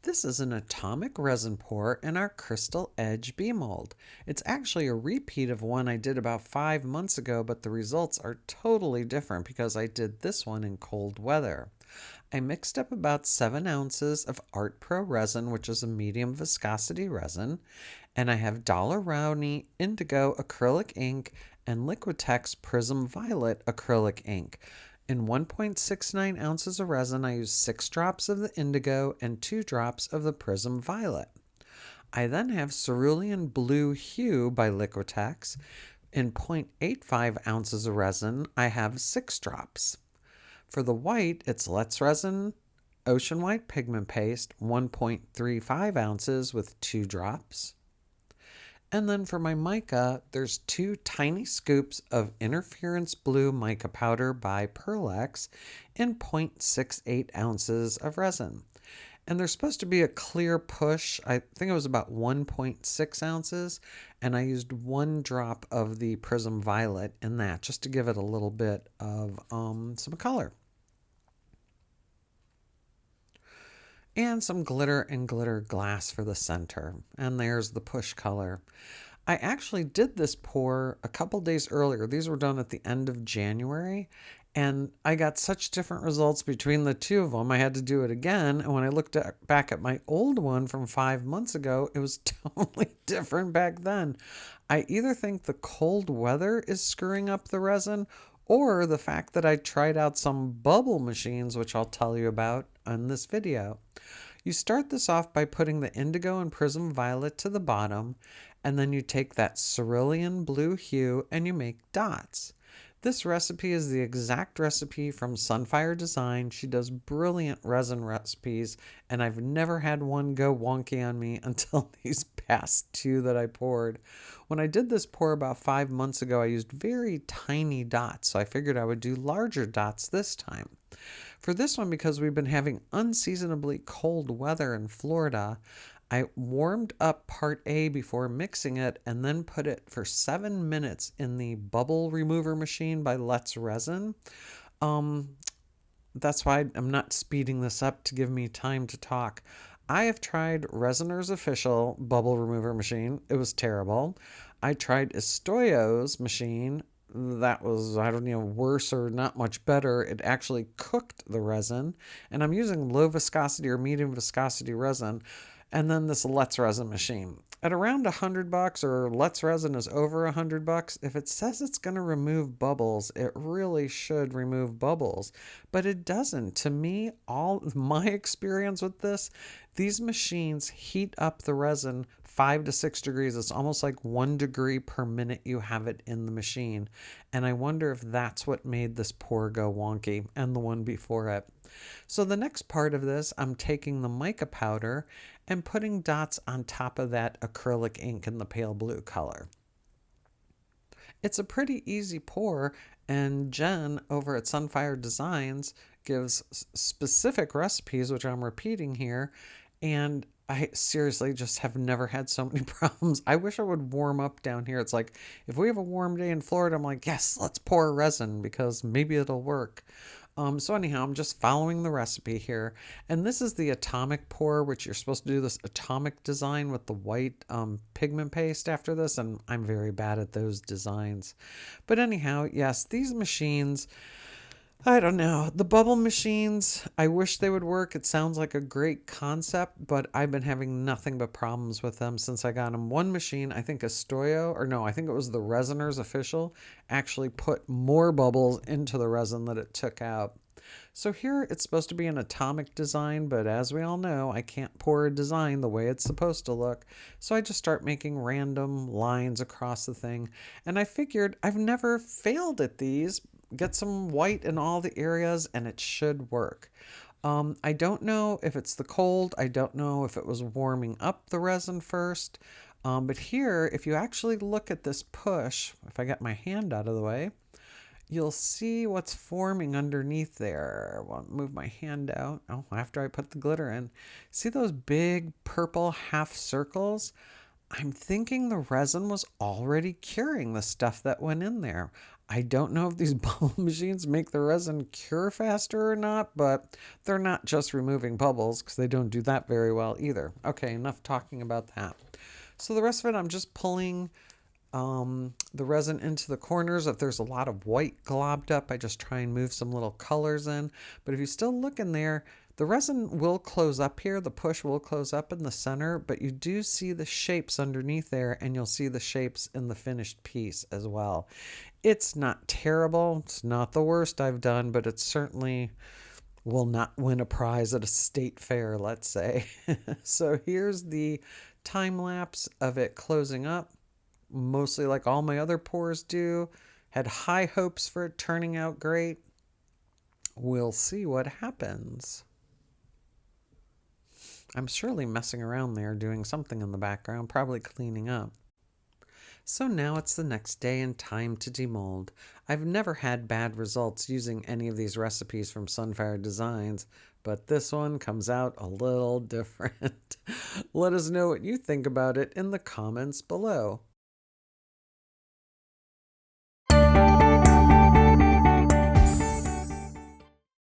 This is an Atomic Resin Pour in our Crystal Edge bee mold. It's actually a repeat of one I did about 5 months ago, but the results are totally different because I did this one in cold weather. I mixed up about 7 ounces of Art Pro resin, which is a medium viscosity resin, and I have Dollar Rowney Indigo acrylic ink and Liquitex Prism Violet acrylic ink. In 1.69 ounces of resin, I use 6 drops of the indigo and 2 drops of the Prism Violet. I then have Cerulean Blue Hue by Liquitex. In 0.85 ounces of resin, I have 6 drops. For the white, it's Let's Resin Ocean White Pigment Paste, 1.35 ounces with 2 drops. And then for my mica, there's 2 tiny scoops of Interference Blue Mica Powder by Pearlex in 0.68 ounces of resin. And there's supposed to be a clear push. I think it was about 1.6 ounces. And I used 1 drop of the Prism Violet in that just to give it a little bit of some color. And some glitter and glitter glass for the center. And there's the push color. I actually did this pour a couple days earlier. These were done at the end of January, and I got such different results between the two of them. I had to do it again, and when I looked back at my old one from 5 months ago, it was totally different back then. I either think the cold weather is screwing up the resin, or the fact that I tried out some bubble machines, which I'll tell you about in this video. You start this off by putting the indigo and prism violet to the bottom, and then you take that cerulean blue hue and you make dots. This recipe is the exact recipe from Sunfire Designs. She does brilliant resin recipes, and I've never had one go wonky on me until these past 2 that I poured. When I did this pour about 5 months ago, I used very tiny dots, so I figured I would do larger dots this time. For this one, because we've been having unseasonably cold weather in Florida, I warmed up part A before mixing it and then put it for 7 minutes in the bubble remover machine by Let's Resin. That's why I'm not speeding this up to give me time to talk. I have tried Resiner's official bubble remover machine. It was terrible. I tried Estoyo's machine. That was, I don't know, worse or not much better. It actually cooked the resin. And I'm using low viscosity or medium viscosity resin. And then this Let's Resin machine. At around $100, or Let's Resin is over $100, if it says it's going to remove bubbles, it really should remove bubbles. But it doesn't. To me, all my experience with this, these machines heat up the resin 5 to 6 degrees. It's almost like 1 degree per minute you have it in the machine. And I wonder if that's what made this pour go wonky, and the one before it. So the next part of this, I'm taking the mica powder and putting dots on top of that acrylic ink in the pale blue color. It's a pretty easy pour, and Jen over at Sunfire Designs gives specific recipes, which I'm repeating here, and I seriously just have never had so many problems. I wish I would warm up down here. It's like, if we have a warm day in Florida, I'm like, yes, let's pour resin because maybe it'll work. So anyhow, I'm just following the recipe here. And this is the atomic pour, which you're supposed to do this atomic design with the white pigment paste after this. And I'm very bad at those designs. But anyhow, yes, these machines, I don't know. The bubble machines, I wish they would work. It sounds like a great concept, but I've been having nothing but problems with them since I got them. One machine, I think Estoyo, or no, I think it was the Resiner's official, actually put more bubbles into the resin that it took out. So here it's supposed to be an atomic design, but as we all know, I can't pour a design the way it's supposed to look. So I just start making random lines across the thing. And I figured I've never failed at these. Get some white in all the areas and it should work. I don't know if it's the cold. I don't know if it was warming up the resin first. But here, if you actually look at this push, if I get my hand out of the way, you'll see what's forming underneath there. I won't move my hand out. Oh, after I put the glitter in. See those big purple half circles? I'm thinking the resin was already curing the stuff that went in there. I don't know if these bubble machines make the resin cure faster or not, but they're not just removing bubbles because they don't do that very well either. Okay, enough talking about that. So the rest of it, I'm just pulling the resin into the corners. If there's a lot of white globbed up, I just try and move some little colors in. But if you still look in there, the resin will close up here. The push will close up in the center, but you do see the shapes underneath there, and you'll see the shapes in the finished piece as well. It's not terrible. It's not the worst I've done, but it certainly will not win a prize at a state fair, let's say. So here's the time lapse of it closing up, mostly like all my other pours do. Had high hopes for it turning out great. We'll see what happens. I'm surely messing around there doing something in the background, probably cleaning up. So now it's the next day and time to demold. I've never had bad results using any of these recipes from Sunfire Designs, but this one comes out a little different. Let us know what you think about it in the comments below.